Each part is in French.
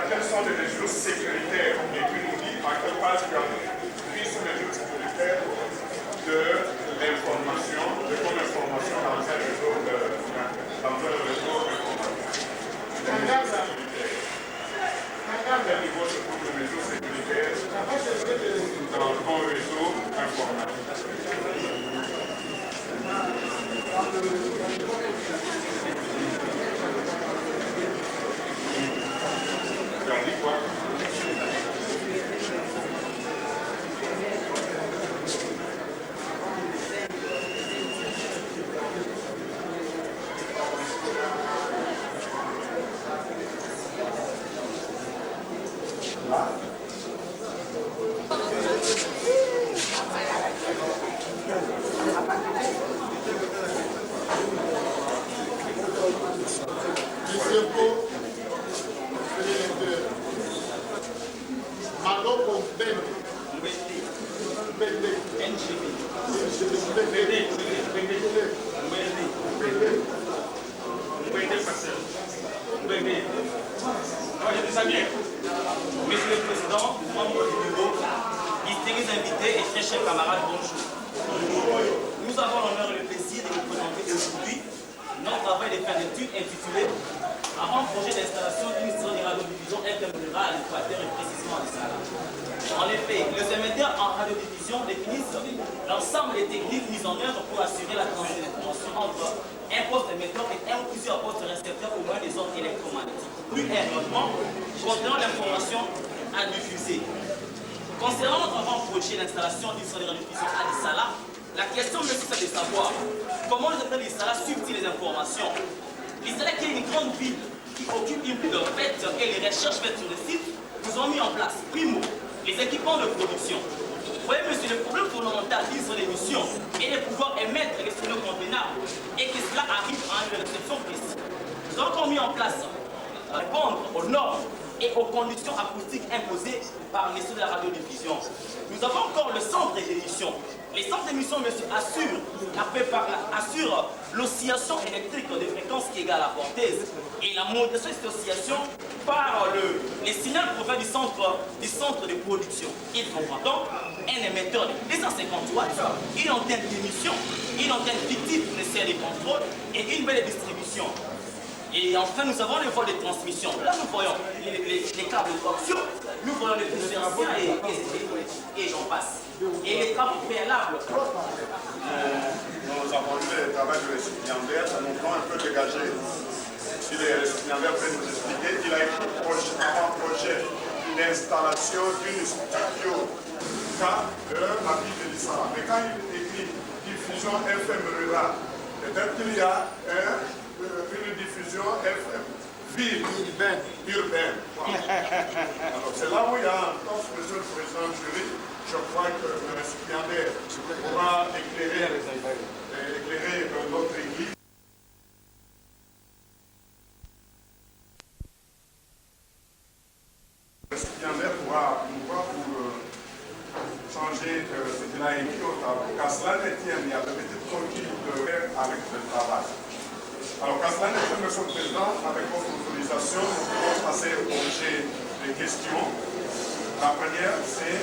Quelles sont les mesures sécuritaires? Et puis nous dit à quelle base tu as pris ces mesures sécuritaires de l'information, de ton information dans un réseau informatique. À quel niveau se trouvent les mesures sécuritaires dans ton réseau informatique? Tu as dit quoi? Monsieur le Président, membre du bureau, distingués invités et très chers camarades, bonjour. Nous avons l'honneur et le plaisir de vous présenter aujourd'hui notre travail de fin d'études intitulé Avant-projet d'installation d'une station de radiodiffusion FM rurale à l'Équateur et précisément à Salah. En effet, les émetteurs en radiodiffusion définissent l'ensemble des techniques mises en œuvre pour assurer la transmission d'informations entre un poste émetteur et un ou plusieurs postes récepteurs au moyen des ondes électromagnétiques. Plus erronément, contenant l'information à diffuser. Concernant notre avant-projet d'installation d'une station de radiodiffusion à Salah, la question c'est de savoir comment les habitants d'Isala suivent-ils les informations. L'Isala qui est une grande ville qui occupe une ville de fait et les recherches faites sur le site nous ont mis en place, primo, les équipements de production. Vous voyez, monsieur, le problème fondamental d'une seule émission est de pouvoir émettre les signaux convenables et que cela arrive à une réception précise. Nous avons encore mis en place répondre aux normes et aux conditions acoustiques imposées par les de la radiodiffusion. Nous avons encore le centre d'émission. Les centres d'émission, monsieur, assurent l'oscillation électrique de fréquence qui est égale à la portée et la modulation de cette oscillation par les signaux provenant du centre de production. Il comprend donc un émetteur de 250 watts, une antenne d'émission, une antenne fictive pour les séries de contrôle et une belle distribution. Et enfin, nous avons les voies de transmission. Là, nous voyons les câbles de coaxium, nous voyons les fils anciens et j'en passe. Et les travaux préalables. Nous avons vu le travail du récipiendaire, ça nous prend un peu dégagé. Si le récipiendaire peut nous expliquer, il a écrit un projet d'installation d'une studio K de la ville de Lissabon. Mais quand il écrit diffusion FM rurale, peut-être qu'il y a une diffusion FM ville urbaine. Alors c'est là où il y a encore, monsieur le président du jury, je crois que le récipiendaire pourra éclairer notre église. Le récipiendaire pourra nous voir pour changer ce qu'il a écrit au tableau. Qu'à cela ne tienne, il y a de petites conquilles de faire avec le travail. Alors, qu'à cela ne tienne, monsieur le président, avec votre autorisation, nous pouvons passer au objet des questions. La première, c'est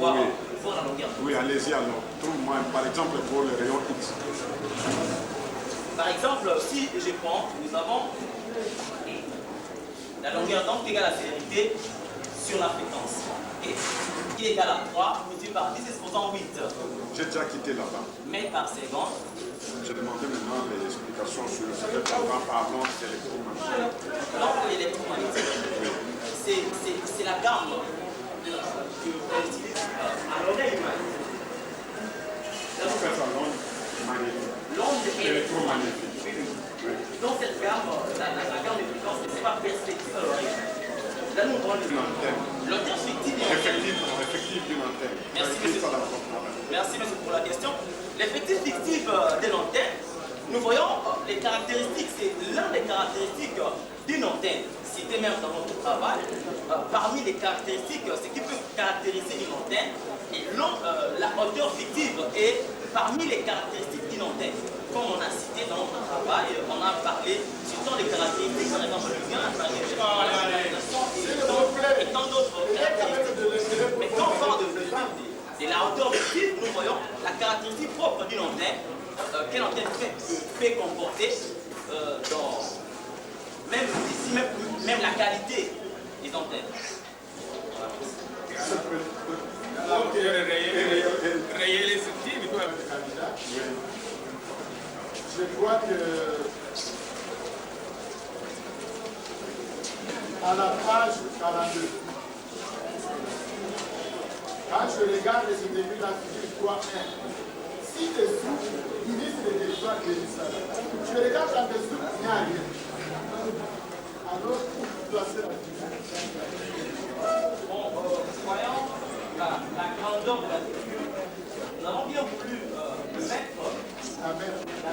voir la longueur. Oui, allez-y alors. Trouve-moi, par exemple, pour le rayon X. Par exemple, si je prends, nous avons la longueur d'onde égale à la célérité sur la fréquence. Et qui est égal à 3 multiplié par 10 exposant 8. J'ai déjà quitté là-bas. Mètres par seconde. J'ai demandé maintenant les explications sur ce programme parlant d'électromagnétique. L'onde électromagnétique, c'est la gamme que l'on utilise à l'oreille humaine. L'onde électromagnétique. Donc cette gamme, la gamme de fréquence, ce n'est pas perspective à l'oreille. Là, nous prenons une antenne. L'antenne fictive d'une antenne. Merci, monsieur, pour la question. L'effectif fictif de l'antenne, nous voyons les caractéristiques, c'est l'un des caractéristiques d'une antenne. Cité même dans notre travail, parmi les caractéristiques, ce qui peut caractériser une antenne, et la hauteur fictive est parmi les caractéristiques d'une antenne. Comme on a cité dans notre travail, on a parlé surtout des caractéristiques, par exemple, le gain, et tant d'autres caractéristiques. Mais quand on parle de la hauteur fictive, nous voyons la caractéristique propre d'une antenne, quelle antenne fait comporter même la qualité des antennes. Donc, rayer les subtils, je crois que à la page 42, quand je regarde ce début de la figure 3.1, si dessous, ministre des territoires de l'Israël, je regarde en dessous, il n'y a rien. Alors, pour placer la figure. Bon, voyons la grandeur de la figure. Nous avons bien voulu la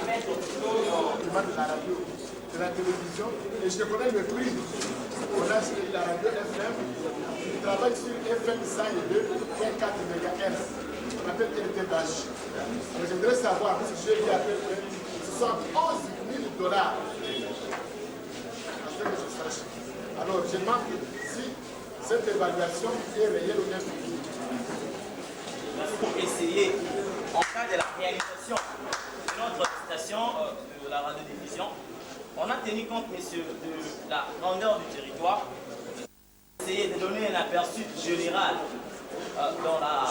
mettre plutôt dans de la radio, de la télévision, et je connais le prix. On a suivi la radio FM, je travaille sur FM 102.4 MHz, on appelle RTBH. Mais je voudrais savoir, parce que j'ai dit à peu près 71 000 $. Afin que je sache. Alors, je demande si cette évaluation est réelle ou non. pour essayer, en cas de la réalisation de notre station de la radiodiffusion, on a tenu compte, messieurs, de la grandeur du territoire, essayer de donner un aperçu général dans la...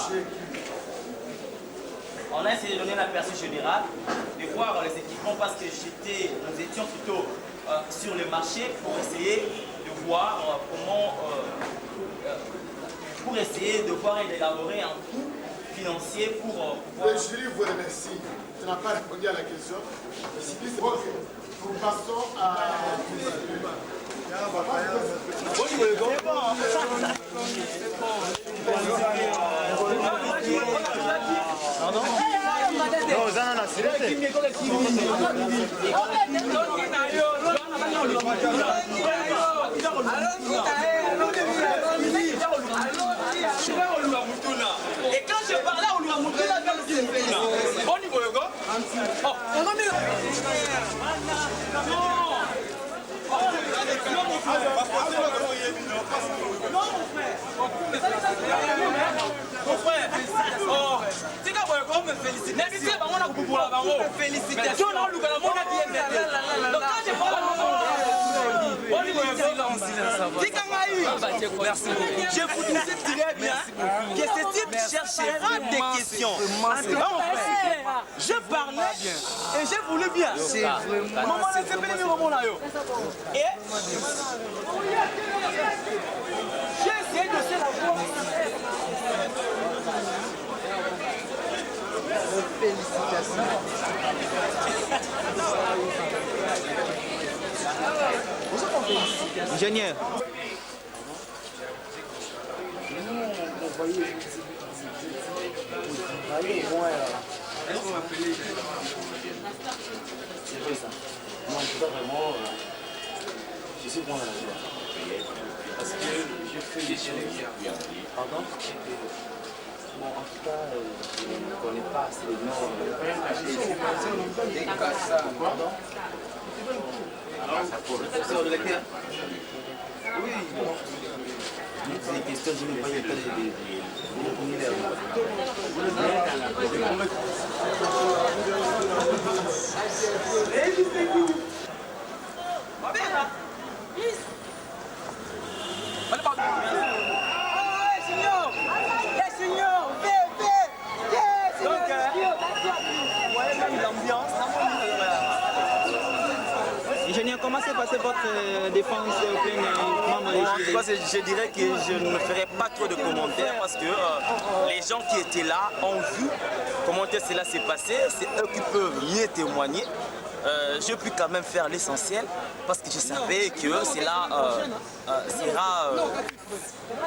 On a essayé de donner un aperçu général, de voir les équipements parce que nous étions plutôt sur le marché pour essayer de voir comment, pour essayer de voir et d'élaborer un coût financier pour pouvoir... Le jury vous remercie. Tu n'as pas répondu à la question. Nous passons à... Et quand je parlais au Louamoutouna, on y voit quoi? Mon frère, félicitations. Je vous disais très bien que ce type cherchera des questions. Je parlais et j'ai voulu bien. Et j'ai essayé de se la voir. Ingénieur. C'est vrai ça. Non, c'est pas vraiment. Je sais prendre la joie. Parce que je fais des choses. Pardon? Bon, en tout cas, je ne connais pas assez les noms. Pardon? Professeur de l'école? Oui. des questions, je n'ai pas eu le temps de répondre Ingénieur, comment s'est passée votre défense au plein membre des jurys? Je dirais que je ne ferai pas trop de commentaires parce que les gens qui étaient là ont vu comment cela s'est passé. C'est eux qui peuvent mieux témoigner. Je peux quand même faire l'essentiel parce que je savais que cela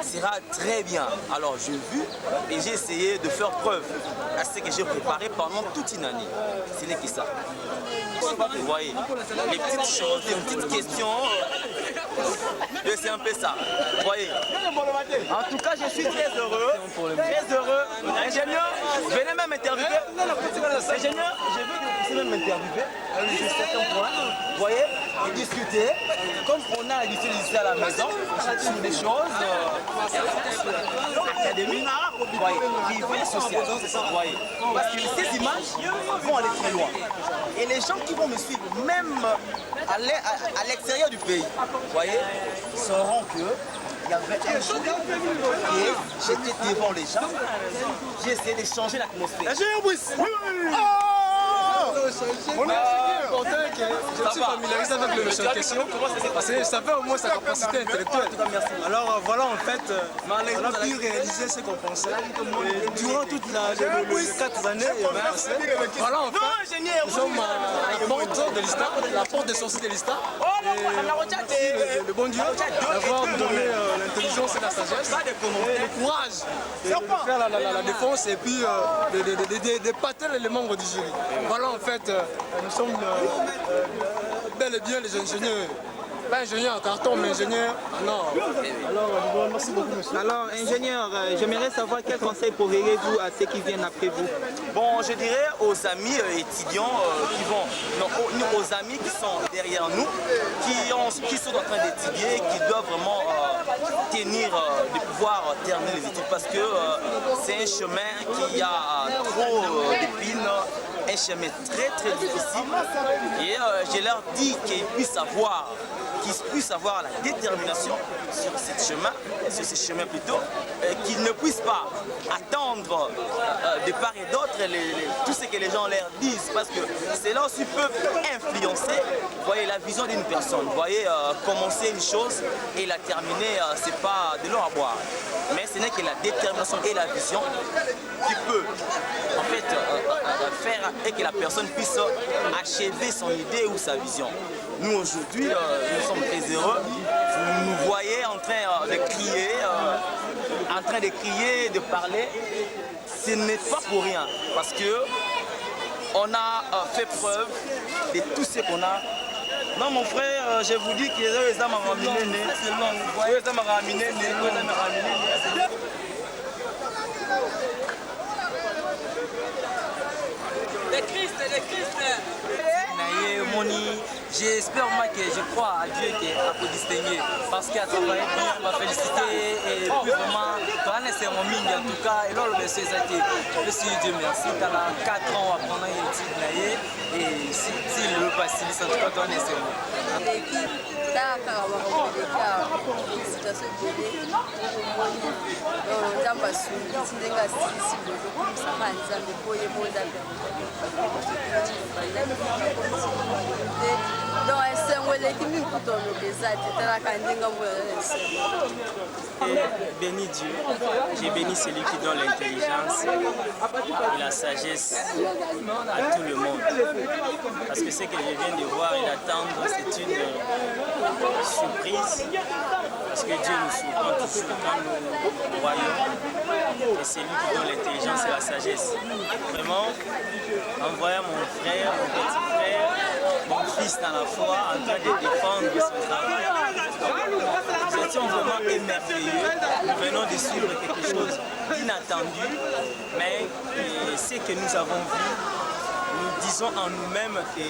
sera très bien. Alors j'ai vu et j'ai essayé de faire preuve à ce que j'ai préparé pendant toute une année. Ce n'est que ça. Vous voyez, les petites choses, les petites questions, c'est un peu ça. Vous voyez. En tout cas, je suis très heureux. Très heureux. Ingénieur, venez même m'interviewer. Ingénieur, je veux que vous puissiez même m'interviewer sur certains points. Vous voyez, et discuter. Comme on a l'habitude ici à la maison, sur des choses académiques, vous voyez, privées, sociales. Vous voyez. Parce que ces images vont aller très loin. Et les gens qui vont me suivre, même à l'extérieur du pays, vous voyez, sauront que il y avait un jour et j'étais devant les gens, j'ai essayé de changer l'atmosphère. Je suis familiarisé avec le champ de question parce que ça fait au moins sa capacité intellectuelle. Alors voilà, en fait, on a pu réaliser ce qu'on pensait. Et durant toute les 4 années, voilà, en fait, nous sommes à la porte de l'Istat, la porte de sortie de l'Istat. Et le bon Dieu d'avoir donné l'intelligence et la sagesse et le courage de faire la défense et puis d'épater les membres du jury. Voilà, en fait, nous sommes bel et bien les ingénieurs. Pas ingénieur en carton, mais ingénieur en or. Alors, merci beaucoup, monsieur. Alors, ingénieur, j'aimerais savoir quel conseil pourriez-vous à ceux qui viennent après vous? Bon, je dirais aux amis étudiants qui vont, non, aux amis qui sont derrière nous, qui sont en train d'étudier, qui doivent vraiment tenir, de pouvoir terminer les études parce que c'est un chemin qui a trop d'épines, un chemin très très difficile et je leur dis qu'ils puissent avoir la détermination sur ce chemin plutôt, qu'ils ne puissent pas attendre de part et d'autre tout ce que les gens leur disent parce que cela aussi peut influencer, vous voyez, la vision d'une personne. Vous voyez, commencer une chose et la terminer, c'est pas de l'eau à boire. Mais ce n'est que la détermination et la vision qui peut en fait faire et que la personne puisse achever son idée ou sa vision. Nous aujourd'hui, nous sommes très heureux. Vous nous voyez en train de crier, de parler. Ce n'est pas pour rien parce que on a fait preuve de tout ce qu'on a. Non mon frère, je vous dis que les hommes ont ramené né. Les hommes ont ramené né. Les Christ. J'espère moi que je crois à Dieu qu'il a distingué parce qu'il a travaillé bien, on va féliciter et puis vraiment, c'est mon mine en tout cas, et là le monsieur a été, je suis Dieu merci, tu as 4 ans à prendre une étude et si le passé, en tout cas, c'est bon. Bénis Dieu, j'ai béni celui qui donne l'intelligence et la sagesse à tout le monde. Parce que ce que je viens de voir et d'attendre, c'est une surprise. Parce que Dieu nous surprend toujours quand nous voyons. Et c'est lui qui donne l'intelligence et la sagesse. Vraiment, en voyant mon frère, mon petit frère, mon fils dans la foi, en train de défendre son travail, nous étions vraiment émerveillés. Nous venons de suivre quelque chose d'inattendu, mais ce que nous avons vu nous disons en nous-mêmes que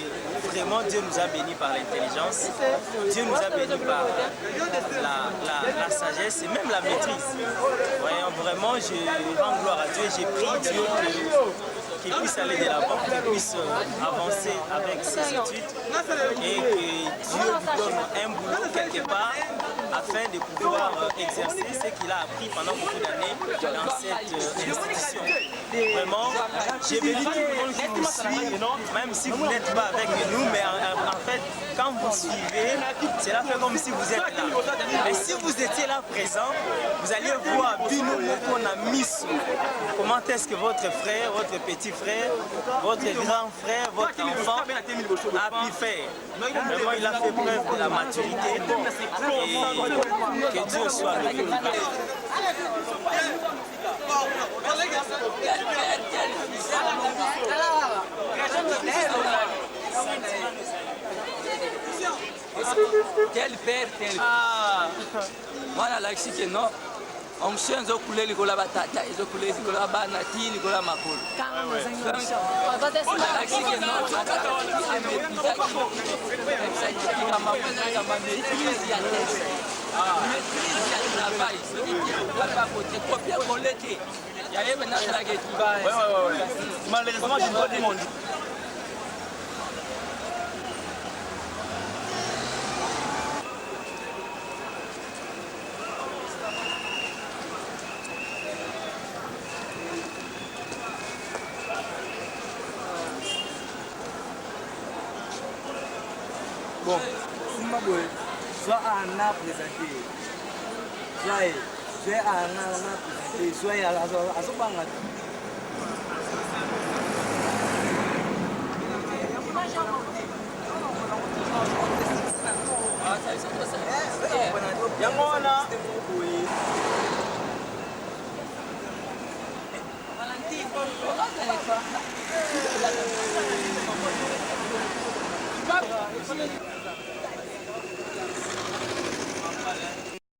vraiment Dieu nous a bénis par l'intelligence, Dieu nous a bénis par la sagesse et même la maîtrise. Voyons, vraiment, je rends gloire à Dieu et j'ai pris Dieu qu'il puisse aller de l'avant, qu'il puisse avancer avec ses études et que Dieu lui donne un boulot quelque part afin de pouvoir exercer ce qu'il a appris pendant beaucoup d'années dans cette institution. Vraiment, j'ai béni tout le monde qui nous suit, même si vous n'êtes pas avec nous, mais en fait, quand vous suivez, cela fait comme si vous êtes là. Mais si vous étiez là présent, vous alliez voir Bino qu'on a mis sous. Comment est-ce que votre frère, votre petit frère, votre grand frère, votre enfant a pu faire. Vraiment, il a fait preuve de la maturité et que Dieu soit avec lui. Quel père, quel père. Voilà, là, ici, que non. On chien zo couler les gola batata, ils ont coulé les gola banati, les gola makolo. Malheureusement, je dois dire mon Dieu. Bon, soit un a présenté, soit un a présenté, soit à la Valentino,